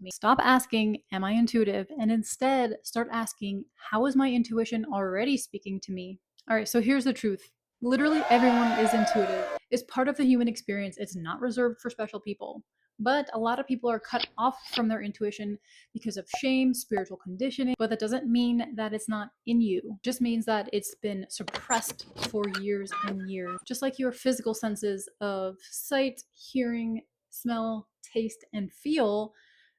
me. Stop asking, am I intuitive? And instead start asking, how is my intuition already speaking to me? All right, so here's the truth. Literally everyone is intuitive. It's part of the human experience. It's not reserved for special people. But a lot of people are cut off from their intuition because of shame, spiritual conditioning, but that doesn't mean that it's not in you. It just means that it's been suppressed for years and years. Just like your physical senses of sight, hearing, smell, taste, and feel,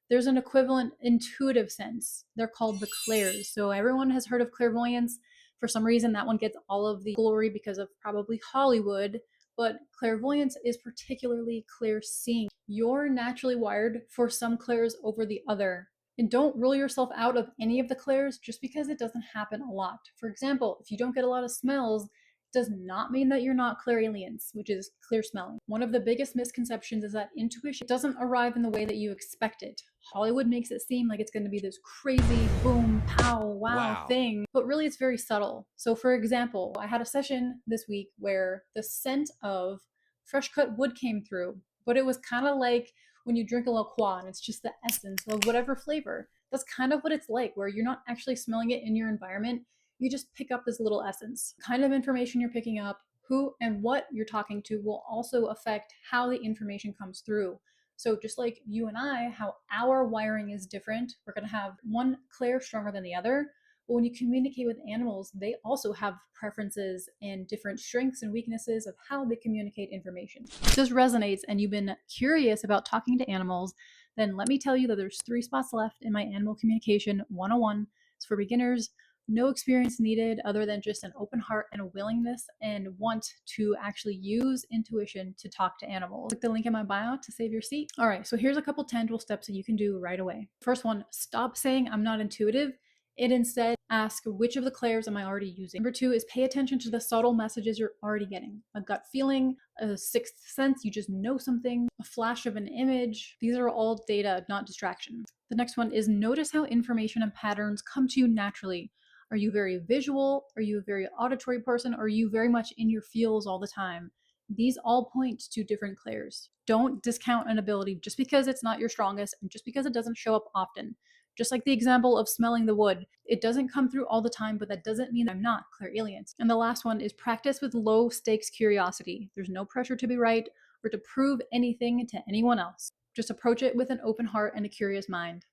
there's an equivalent intuitive sense. They're called the clairs. So everyone has heard of clairvoyance. For some reason, that one gets all of the glory because of probably Hollywood, but clairvoyance is particularly clear seeing. You're naturally wired for some clairs over the other. And don't rule yourself out of any of the clairs just because it doesn't happen a lot. For example, if you don't get a lot of smells, does not mean that you're not clairalience, which is clear smelling. One of the biggest misconceptions is that intuition doesn't arrive in the way that you expect it. Hollywood makes it seem like it's going to be this crazy boom, pow, wow thing, but really it's very subtle. So for example, I had a session this week where the scent of fresh cut wood came through, but it was kind of like when you drink a La Croix and it's just the essence of whatever flavor. That's kind of what it's like, where you're not actually smelling it in your environment. You just pick up this little essence. The kind of information you're picking up, who and what you're talking to will also affect how the information comes through. So just like you and I, how our wiring is different, we're going to have one clair stronger than the other. But when you communicate with animals, they also have preferences and different strengths and weaknesses of how they communicate information. If this resonates and you've been curious about talking to animals, then let me tell you that there's 3 spots left in my Animal Communication 101. It's for beginners. No experience needed other than just an open heart and a willingness and want to actually use intuition to talk to animals. Click the link in my bio to save your seat. All right, so here's a couple tangible steps that you can do right away. First one, stop saying I'm not intuitive. It instead ask, which of the clairs am I already using? Number 2 is pay attention to the subtle messages you're already getting. A gut feeling, a sixth sense, you just know something, a flash of an image. These are all data, not distraction. The next one is notice how information and patterns come to you naturally. Are you very visual? Are you a very auditory person? Or are you very much in your feels all the time? These all point to different clairs. Don't discount an ability just because it's not your strongest and just because it doesn't show up often. Just like the example of smelling the wood, it doesn't come through all the time, but that doesn't mean I'm not clairalience. And the last one is practice with low stakes curiosity. There's no pressure to be right or to prove anything to anyone else. Just approach it with an open heart and a curious mind.